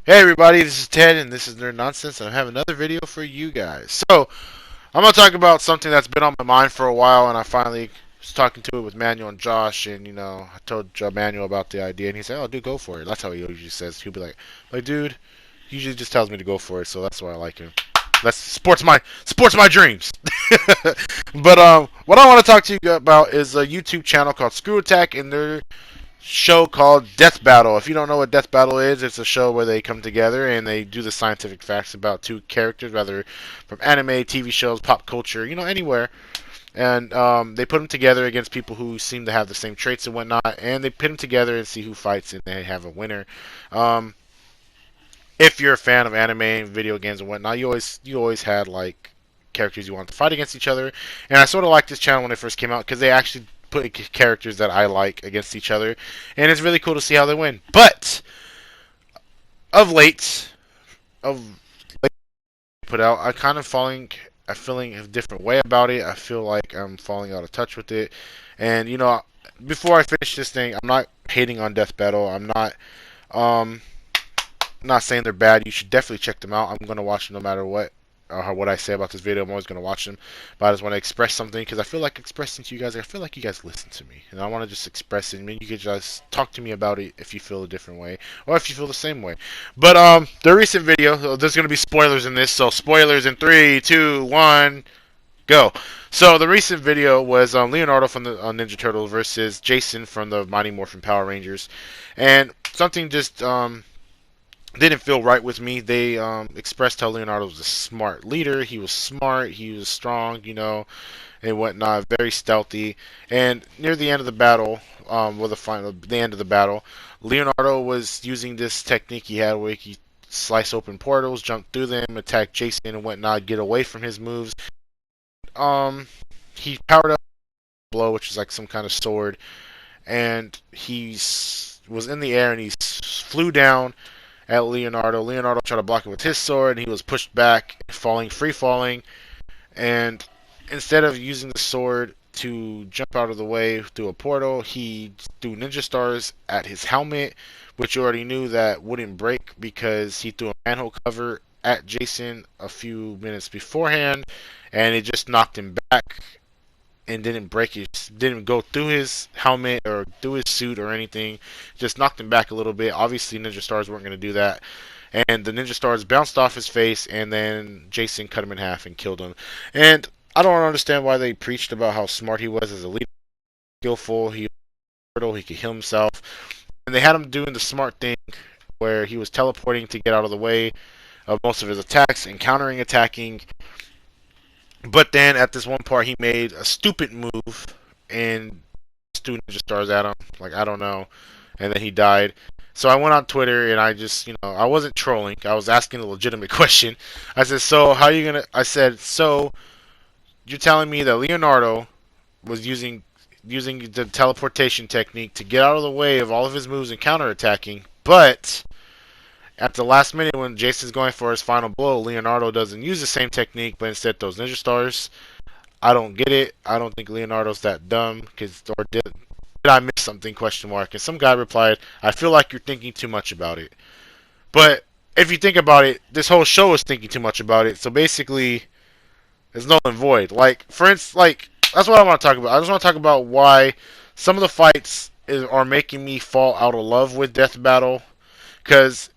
Hey everybody, this is Ted and this is Nerd Nonsense and I have another video for you guys. So, I'm going to talk about something that's been on my mind for a while and I finally was talking to it with Manuel and Josh and, I told Manuel about the idea and he said, oh dude, go for it. That's how he usually says. He'll be like dude, he usually just tells me to go for it, so that's why I like him. That's sports my dreams. But what I want to talk to you about is a YouTube channel called Screw Attack and their show called Death Battle. If you don't know what Death Battle is, it's a show where they come together and they do the scientific facts about two characters, whether from anime, TV shows, pop culture, anywhere. And they put them together against people who seem to have the same traits and whatnot, and they put them together and see who fights, and they have a winner. Um, if you're a fan of anime, video games, and whatnot, you always had like characters you wanted to fight against each other. And I sort of liked this channel when it first came out because they actually put characters that I like against each other, and it's really cool to see how they win. But of late, of late put out, I kind of I'm feeling a different way about it. I feel like I'm falling out of touch with it, and before I finish this thing, I'm not hating on Death Battle. Um, not saying they're bad. You should definitely check them out. I'm gonna watch them no matter what I say about this video. I'm always gonna watch them, but I just want to express something because I feel like expressing to you guys. I feel like you guys listen to me, and I want to just express it. I mean, you could just talk to me about it if you feel a different way, or if you feel the same way. But the recent video, there's gonna be spoilers in this, so spoilers in 3, 2, 1, go. So the recent video was Leonardo from the Ninja Turtles versus Jason from the Mighty Morphin Power Rangers, and something just didn't feel right with me. They expressed how Leonardo was a smart leader. He was smart. He was strong, and whatnot. Very stealthy. And near the end of the battle, the end of the battle, Leonardo was using this technique he had where he slice open portals, jump through them, attack Jason and whatnot, get away from his moves. He powered up blow, which is like some kind of sword, and was in the air and he flew down at Leonardo. Leonardo tried to block it with his sword, and he was pushed back, free falling. And instead of using the sword to jump out of the way through a portal, he threw ninja stars at his helmet, which you already knew that wouldn't break because he threw a manhole cover at Jason a few minutes beforehand, and it just knocked him back and didn't go through his helmet or through his suit or anything. Just knocked him back a little bit. Obviously, ninja stars weren't going to do that, and the ninja stars bounced off his face, and then Jason cut him in half and killed him. And I don't understand why they preached about how smart he was as a leader, skillful, he could heal himself, and they had him doing the smart thing where he was teleporting to get out of the way of most of his attacks and countering attacking. But then at this one part, he made a stupid move and threw ninja stars at him. Like, I don't know. And then he died. So I went on Twitter and I just, I wasn't trolling. I was asking a legitimate question. I said, so how are you going to... I said, so you're telling me that Leonardo was using the teleportation technique to get out of the way of all of his moves and counterattacking, but at the last minute when Jason's going for his final blow, Leonardo doesn't use the same technique, but instead throws ninja stars. I don't get it. I don't think Leonardo's that dumb. Or did I miss something? Question mark. And some guy replied, "I feel like you're thinking too much about it." But if you think about it, this whole show is thinking too much about it. So basically, it's null and void. Like, for instance, that's what I want to talk about. I just want to talk about why some of the fights are making me fall out of love with Death Battle. Because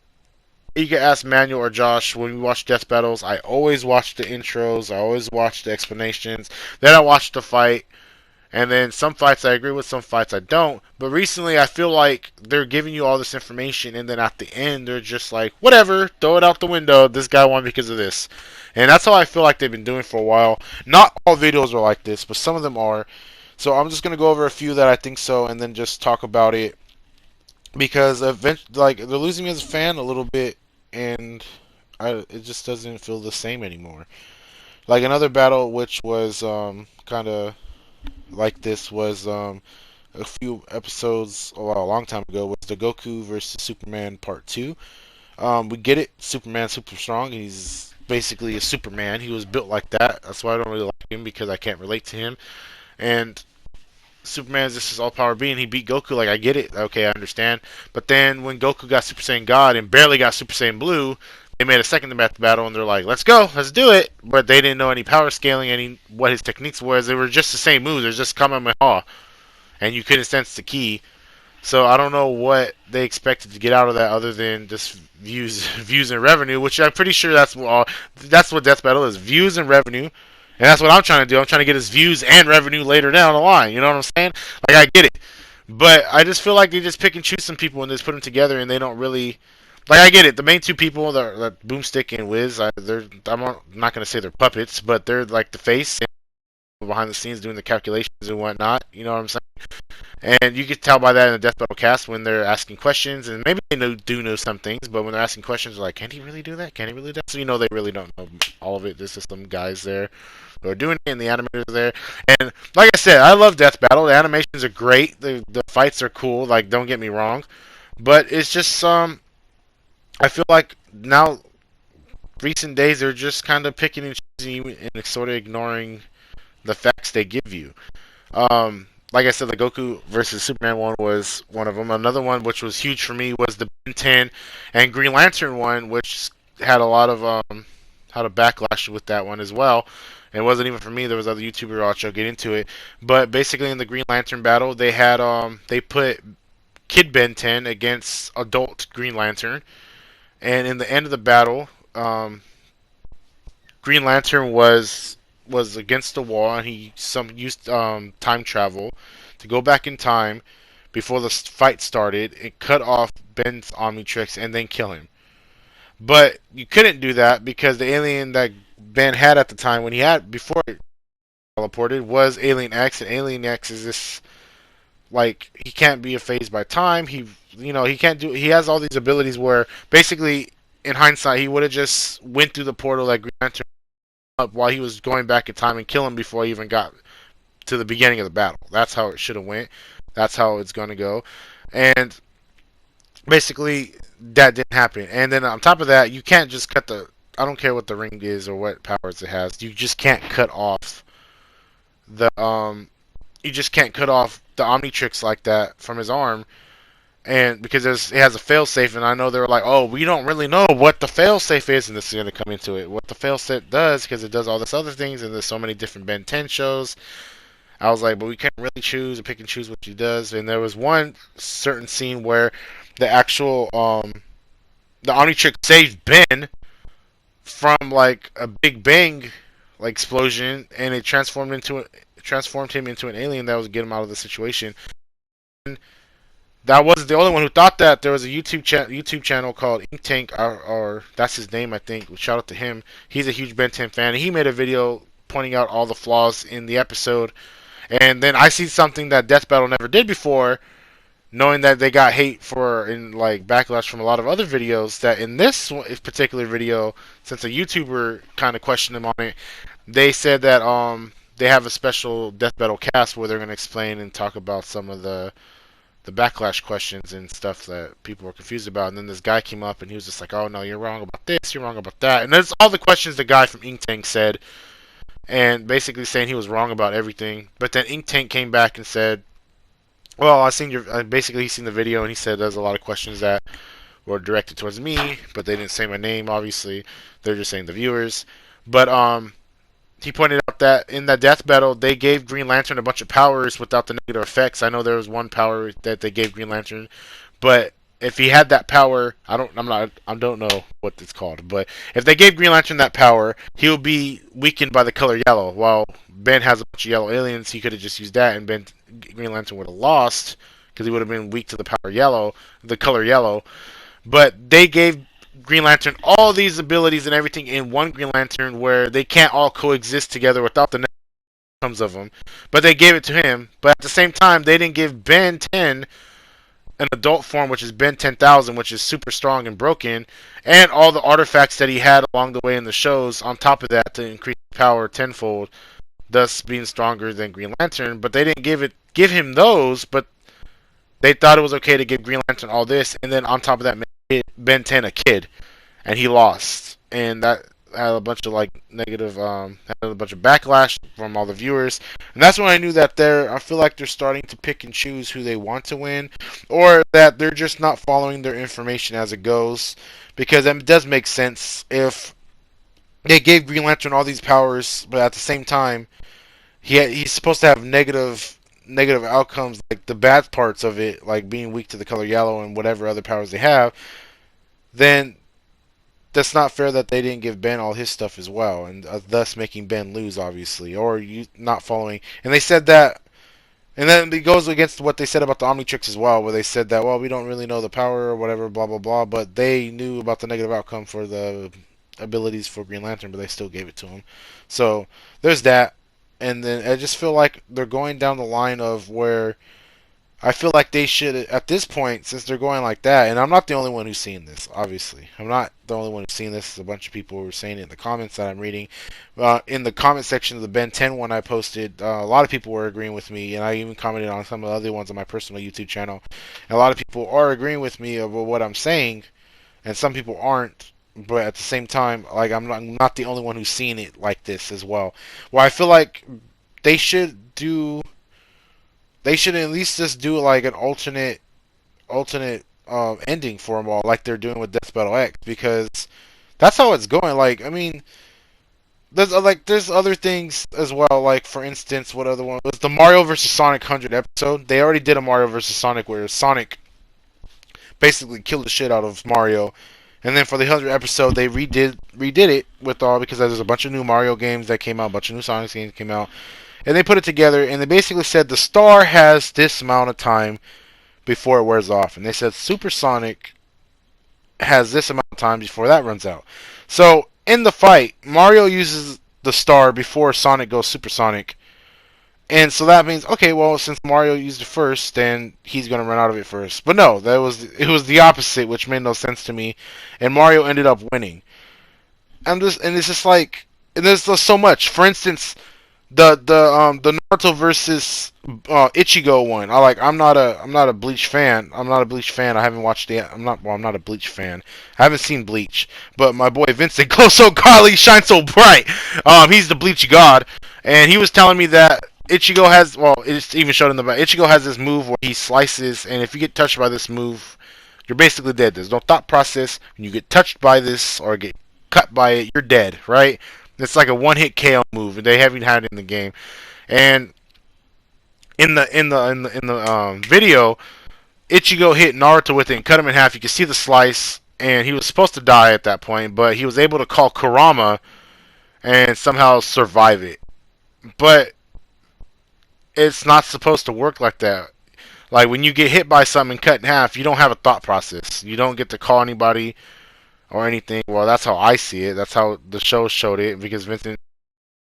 you can ask Manuel or Josh, when we watch Death Battles, I always watch the intros, I always watch the explanations, then I watch the fight, and then some fights I agree with, some fights I don't. But recently I feel like they're giving you all this information, and then at the end they're just like, whatever, throw it out the window, this guy won because of this. And that's how I feel like they've been doing for a while. Not all videos are like this, but some of them are. So I'm just going to go over a few that I think so, and then just talk about it. Because eventually, they're losing me as a fan a little bit, and it just doesn't feel the same anymore. Like another battle which was kind of like this was a few episodes, a long time ago, was the Goku versus Superman Part 2. We get it, Superman's super strong, he's basically a Superman, he was built like that, that's why I don't really like him, because I can't relate to him. And Superman's this is all power being. He beat Goku. Like I get it. Okay, I understand. But then when Goku got Super Saiyan God and barely got Super Saiyan Blue, they made a second battle and they're like, let's go, let's do it. But they didn't know any power scaling, any what his techniques was. They were just the same moves. They're just Kamehameha, and you couldn't sense the ki. So I don't know what they expected to get out of that other than just views, views and revenue, which I'm pretty sure that's what Death Battle is, views and revenue, and that's what I'm trying to do. I'm trying to get his views and revenue later down the line. You know what I'm saying? Like I get it, but I just feel like they just pick and choose some people and just put them together, and they don't really. Like I get it, the main two people, the Boomstick and Wiz, I'm not gonna say they're puppets, but they're like the face and behind the scenes doing the calculations and whatnot. You know what I'm saying? And you can tell by that in the Death Battle cast when they're asking questions, and maybe they do know some things, but when they're asking questions, they're like, can he really do that? Can he really do that? So you know they really don't know all of it. There's just some guys there who are doing it, and the animators are there. And like I said, I love Death Battle. The animations are great. The fights are cool. Like, don't get me wrong. But it's just, I feel like now, recent days, they're just kind of picking and choosing and sort of ignoring the facts they give you. Like I said, the Goku versus Superman one was one of them. Another one, which was huge for me, was the Ben 10 and Green Lantern one, which had a lot of had a backlash with that one as well. It wasn't even for me. There was other YouTubers also get into it. But basically, in the Green Lantern battle, they had they put Kid Ben 10 against adult Green Lantern, and in the end of the battle, Green Lantern was against the wall, and he used time travel to go back in time before the fight started and cut off Ben's Omnitrix and then kill him. But you couldn't do that because the alien that Ben had at the time when he had before he teleported was Alien X, and Alien X is this like he can't be phased by time. He can't do. He has all these abilities where basically in hindsight he would have just went through the portal like Green Lantern up while he was going back in time and kill him before he even got to the beginning of the battle. That's how it should have went. That's how it's going to go. And basically that didn't happen. And then on top of that, you can't just cut the I don't care what the ring is or what powers it has. You just can't cut off the Omnitrix like that from his arm, and because it has a failsafe, and I know they were like, oh, we don't really know what the failsafe is, and this is going to come into it. What the failsafe does, because it does all this other things, and there's so many different Ben 10 shows. I was like, but we can't really choose and pick and choose what he does. And there was one certain scene where the actual the Omnitrix saved Ben from like a big bang like explosion, and it transformed him into an alien that was getting him out of the situation. And that wasn't the only one who thought that. There was a YouTube channel called Ink Tank, or that's his name, I think. Shout out to him. He's a huge Ben 10 fan, and he made a video pointing out all the flaws in the episode. And then I see something that Death Battle never did before, knowing that they got hate for in like backlash from a lot of other videos. That in this particular video, since a YouTuber kind of questioned them on it, they said that they have a special Death Battle cast where they're going to explain and talk about some of the backlash questions and stuff that people were confused about. And then this guy came up and he was just like, oh no, you're wrong about this, you're wrong about that. And that's all the questions the guy from Ink Tank said, and basically saying he was wrong about everything. But then Ink Tank came back and said, well, basically he's seen the video, and he said there's a lot of questions that were directed towards me, but they didn't say my name, obviously. They're just saying the viewers. But he pointed out that in that death battle, they gave Green Lantern a bunch of powers without the negative effects. I know there was one power that they gave Green Lantern, but if he had that power, I don't know what it's called, but if they gave Green Lantern that power, he would be weakened by the color yellow. While Ben has a bunch of yellow aliens, he could have just used that, and Green Lantern would have lost because he would have been weak to the color yellow. But they gave Green Lantern all these abilities and everything in one Green Lantern, where they can't all coexist together without the outcomes of them. But they gave it to him. But at the same time, they didn't give Ben 10 an adult form, which is Ben 10,000, which is super strong and broken, and all the artifacts that he had along the way in the shows on top of that to increase power tenfold, thus being stronger than Green Lantern. But they didn't give him those, but they thought it was okay to give Green Lantern all this, and then on top of that, make Ben 10 a kid, and he lost. And that had a bunch of like negative, had a bunch of backlash from all the viewers, and that's when I knew that I feel like they're starting to pick and choose who they want to win, or that they're just not following their information as it goes, because it does make sense if they gave Green Lantern all these powers, but at the same time, he's supposed to have negative outcomes, like the bad parts of it, like being weak to the color yellow and whatever other powers they have. Then that's not fair that they didn't give Ben all his stuff as well, and thus making Ben lose, obviously, or you not following. And they said that, and then it goes against what they said about the Omnitrix as well, where they said that, well, we don't really know the power or whatever, blah blah blah, but they knew about the negative outcome for the abilities for Green Lantern, but they still gave it to him. So there's that, and then I just feel like they're going down the line of where I feel like they should, at this point, since they're going like that, and I'm not the only one who's seen this, obviously. I'm not the only one who's seen this. There's a bunch of people who are saying it in the comments that I'm reading. In the comment section of the Ben 10 one I posted, a lot of people were agreeing with me, and I even commented on some of the other ones on my personal YouTube channel. And a lot of people are agreeing with me about what I'm saying, and some people aren't. But at the same time, like I'm not the only one who's seen it like this as well. Well, I feel like they should do they should at least just do like an alternate ending for them all, like they're doing with Death Battle X, because that's how it's going. Like, I mean, there's other things as well. Like, for instance, what other one was the Mario versus Sonic 100 episode? They already did a Mario versus Sonic where Sonic basically killed the shit out of Mario. And then for the 100th episode, they redid it with all, because there's a bunch of new Mario games that came out, a bunch of new Sonic games came out, and they put it together, and they basically said the star has this amount of time before it wears off. And they said Supersonic has this amount of time before that runs out. So in the fight, Mario uses the star before Sonic goes supersonic. And so that means, okay, well, since Mario used it first, then he's going to run out of it first. But no, it was the opposite, which made no sense to me. And Mario ended up winning. And it's just like, and there's just so much. For instance, the Naruto versus Ichigo one. I'm not a Bleach fan. I'm not a Bleach fan. I haven't watched the. I'm not a Bleach fan. I haven't seen Bleach. But my boy Vincent glow so godly, shine so bright. He's the Bleach god, and he was telling me that Ichigo has. Well, it's even showed in the back. Ichigo has this move where he slices, and if you get touched by this move, you're basically dead. There's no thought process. When you get touched by this or get cut by it, you're dead. Right? It's like a one-hit KO move, and they haven't had it in the game. And in the video, Ichigo hit Naruto with it and cut him in half. You can see the slice, and he was supposed to die at that point, but he was able to call Kurama and somehow survive it. But it's not supposed to work like that. Like, when you get hit by something and cut in half, you don't have a thought process. You don't get to call anybody or anything. Well, that's how I see it. That's how the show showed it, because Vincent,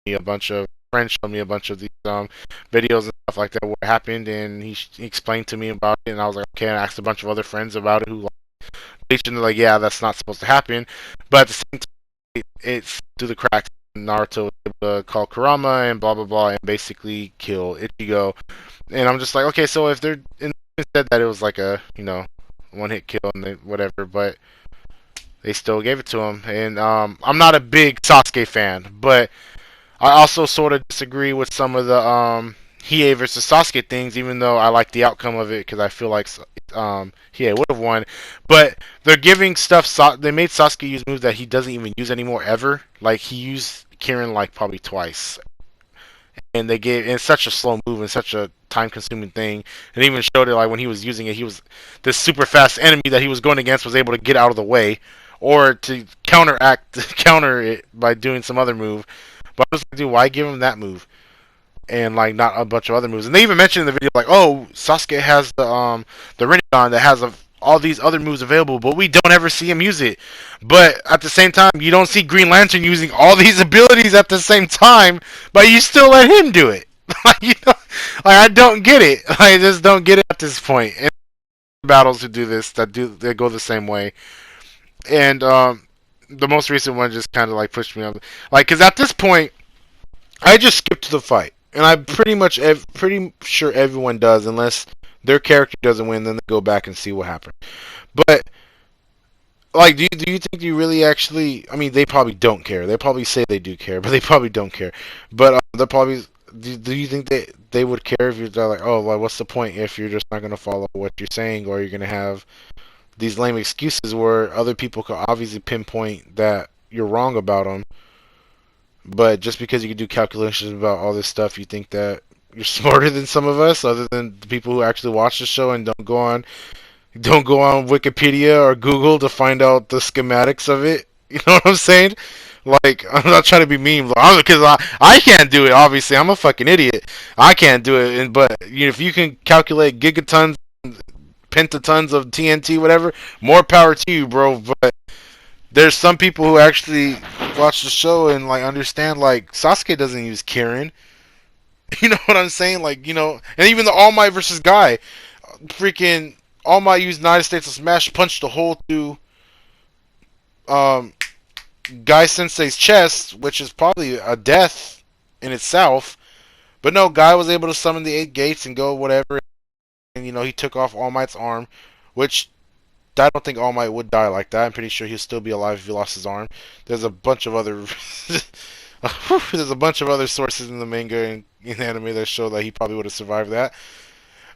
a bunch of friends showed me a bunch of these videos and stuff like that what happened, and he explained to me about it, and I was like, okay. And I asked a bunch of other friends about it who like Bleach, and they're like, yeah, that's not supposed to happen. But at the same time, it's through the cracks. Naruto was able to call Kurama and blah blah blah and basically kill Ichigo. And I'm just like, okay, so if they're said that it was like a one hit kill and whatever, but they still gave it to him. And I'm not a big Sasuke fan, but I also sort of disagree with some of the Hiei versus Sasuke things, even though I like the outcome of it, because I feel like Hiei would have won. But they're giving stuff. They made Sasuke use moves that he doesn't even use anymore ever. Like, he used Kirin like probably twice, and they gave, and it's such a slow move and such a time-consuming thing. And even showed it like when he was using it, he was this super fast enemy that he was going against was able to get out of the way, or to counter it by doing some other move. But I was like, dude, why give him that move? And like not a bunch of other moves. And they even mentioned in the video like, oh, Sasuke has the Rinnegan that has all these other moves available, but we don't ever see him use it. But at the same time, you don't see Green Lantern using all these abilities at the same time, but you still let him do it. Like, I don't get it. I just don't get it at this point. And battles who do this they go the same way. And the most recent one just kind of like pushed me up, like, because at this point I just skipped to the fight, and I'm pretty sure everyone does, unless their character doesn't win, then they go back and see what happened. But like, do you think you really actually? I mean, they probably don't care. They probably say they do care, but they probably don't care. But they're probably. Do you think they would care if they're like, oh, well, what's the point if you're just not gonna follow what you're saying, or you're gonna have these lame excuses where other people could obviously pinpoint that you're wrong about them, but just because you can do calculations about all this stuff, you think that you're smarter than some of us, other than the people who actually watch the show and don't go on Wikipedia or Google to find out the schematics of it. You know what I'm saying? Like, I'm not trying to be mean, because I can't do it. Obviously, I'm a fucking idiot. I can't do it. But if you can calculate gigatons, pentatons of TNT, whatever, more power to you, bro. But there's some people who actually watch the show and like understand. Like, Sasuke doesn't use Kirin. You know what I'm saying? Like, and even the All Might versus Guy, freaking All Might used United States of Smash, punched a hole through um, Guy Sensei's chest, which is probably a death in itself. But no, Guy was able to summon the 8 gates and go whatever, and he took off All Might's arm, which I don't think All Might would die like that. I'm pretty sure he'll still be alive if he lost his arm. There's a bunch of other there's a bunch of other sources in the manga and in anime that show that he probably would have survived that,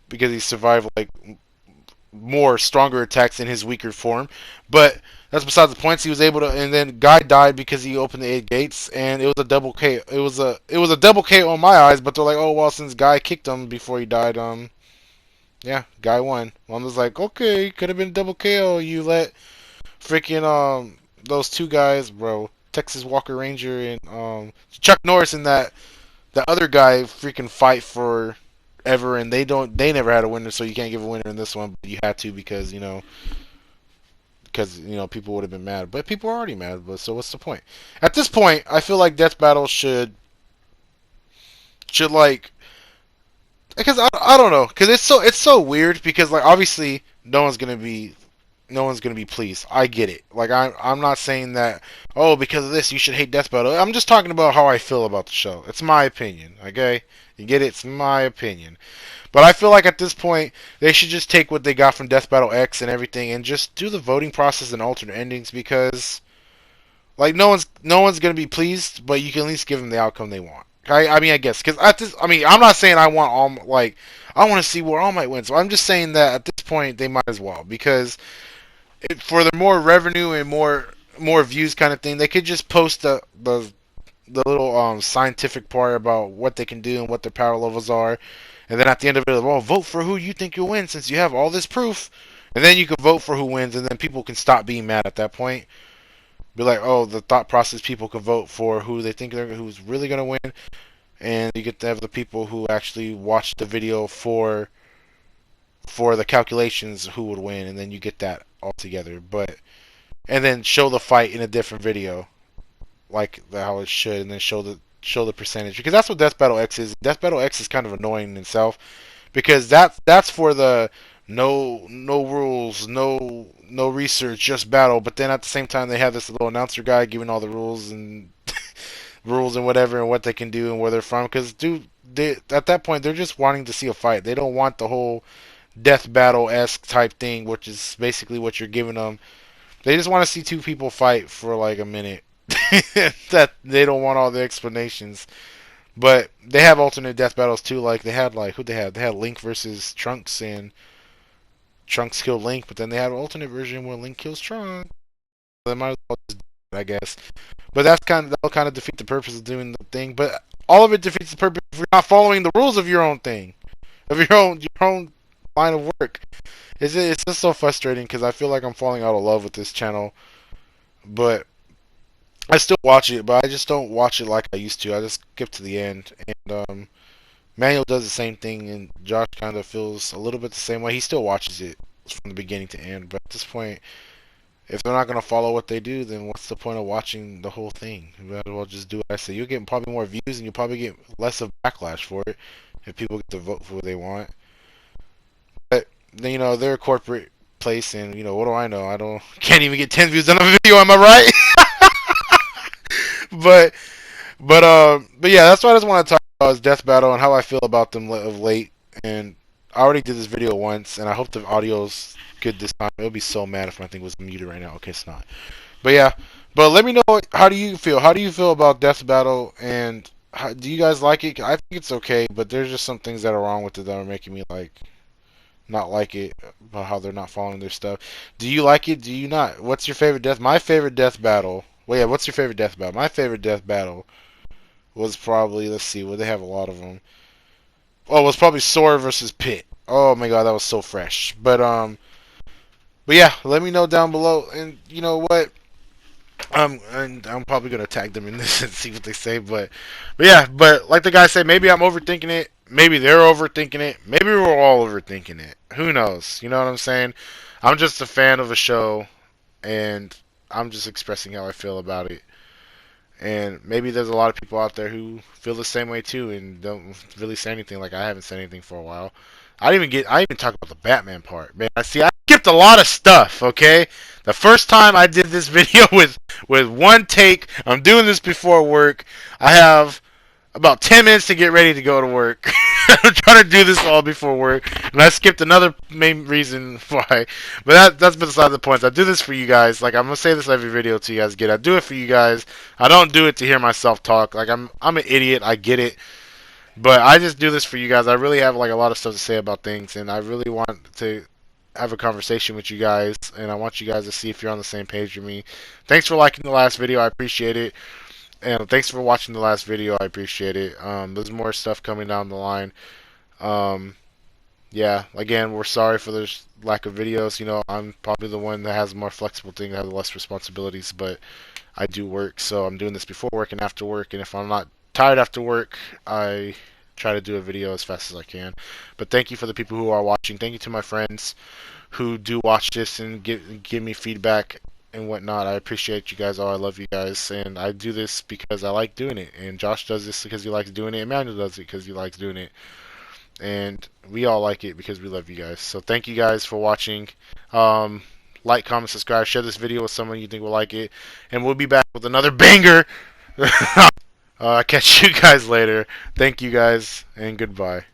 because he survived like more stronger attacks in his weaker form. But that's besides the points. He was able to, and then Guy died because he opened the 8 gates, and it was a double K. It was a double K on my eyes. But they're like, oh well, since Guy kicked him before he died, yeah, Guy won. One was like, okay, could have been double KO. You let freaking those two guys, bro, Texas Walker Ranger and Chuck Norris and that other guy freaking fight for ever, and they never had a winner, so you can't give a winner in this one, but you had to because people would have been mad, but people are already mad. But so what's the point? At this point, I feel like Death Battle should like, because I don't know, because it's so weird, because like obviously no one's gonna be pleased. I get it. Like I'm not saying that, oh, because of this you should hate Death Battle. I'm just talking about how I feel about the show. It's my opinion, okay? You get it? It's my opinion. But I feel like at this point they should just take what they got from Death Battle X and everything and just do the voting process and alternate endings, because like no one's gonna be pleased, but you can at least give them the outcome they want. I mean, I guess, because I'm not saying I want I want to see where All Might wins. So I'm just saying that at this point they might as well, because for the more revenue and more views kind of thing, they could just post the little scientific part about what they can do and what their power levels are, and then at the end of it, well, vote for who you think you'll win since you have all this proof, and then you can vote for who wins, and then people can stop being mad at that point. Be like, oh, the thought process, people can vote for who they think who's really gonna win, and you get to have the people who actually watch the video for the calculations who would win, and then you get that all together. But and then show the fight in a different video, like how it should, and then show the percentage, because that's what Death Battle X is. Death Battle X is kind of annoying in itself, because that's for the no rules, no research, just battle. But then at the same time they have this little announcer guy giving all the rules and rules and whatever, and what they can do and where they're from. Because dude, at that point they're just wanting to see a fight. They don't want the whole death battle-esque type thing, which is basically what you're giving them. They just want to see two people fight for like a minute. That they don't want all the explanations. But they have alternate death battles too. Like they had who they had? They had Link versus Trunks, and Trunks killed Link, but then they had an alternate version where Link kills Trunks. They might as well just do it, I guess. But that'll kind of defeat the purpose of doing the thing. But all of it defeats the purpose if you're not following the rules of your own thing, of your own line of work. It's just so frustrating, because I feel like I'm falling out of love with this channel, but I still watch it, but I just don't watch it like I used to. I just skip to the end, and Manuel does the same thing, and Josh kind of feels a little bit the same way. He still watches it from the beginning to end, but at this point, if they're not going to follow what they do, then what's the point of watching the whole thing? You might as well just do what I say. You'll get probably more views, and you'll probably get less of backlash for it if people get to vote for what they want. But they're a corporate place, and what do I know? Can't even get 10 views on a video. Am I right? but but yeah, that's what I just want to talk about, is Death Battle and how I feel about them of late. And I already did this video once, and I hope the audio's good this time. It would be so mad if my thing was muted right now. Okay, it's not. But yeah, but let me know how do you feel? How do you feel about Death Battle, and do you guys like it? I think it's okay, but there's just some things that are wrong with it that are making me like not like it about how they're not following their stuff. Do you like it? Do you not? What's your favorite death? My favorite death battle. Well, yeah, what's your favorite death battle? My favorite death battle was probably, let's see, well, they have a lot of them. Oh, it was probably Sora versus Pit. Oh my god, that was so fresh. But yeah, let me know down below, and you know what? And I'm probably gonna tag them in this and see what they say. But yeah, but like the guy said, maybe I'm overthinking it. Maybe they're overthinking it. Maybe we're all overthinking it. Who knows? You know what I'm saying? I'm just a fan of a show, and I'm just expressing how I feel about it. And maybe there's a lot of people out there who feel the same way too, and don't really say anything. Like I haven't said anything for a while. I even talk about the Batman part, man. I skipped a lot of stuff. Okay, the first time I did this video with one take, I'm doing this before work. I have about 10 minutes to get ready to go to work. I'm trying to do this all before work, and I skipped another main reason why. But that's beside the point. I do this for you guys. Like I'm gonna say this every video to you guys get. I do it for you guys. I don't do it to hear myself talk. Like I'm an idiot. I get it. But I just do this for you guys. I really have like a lot of stuff to say about things, and I really want to have a conversation with you guys, and I want you guys to see if you're on the same page with me. Thanks for liking the last video. I appreciate it. And thanks for watching the last video. I appreciate it. There's more stuff coming down the line. Um, yeah, again, we're sorry for the lack of videos. You know, I'm probably the one that has a more flexible thing, that has less responsibilities, but I do work, so I'm doing this before work and after work. And if I'm not tired after work, I try to do a video as fast as I can. But thank you for the people who are watching. Thank you to my friends who do watch this and give me feedback and whatnot. I appreciate you guys all. I love you guys, and I do this because I like doing it. And Josh does this because he likes doing it. Emmanuel does it because he likes doing it, and we all like it because we love you guys. So thank you guys for watching. Um, like, comment, subscribe, share this video with someone you think will like it, and we'll be back with another banger. Catch you guys later. Thank you guys, and goodbye.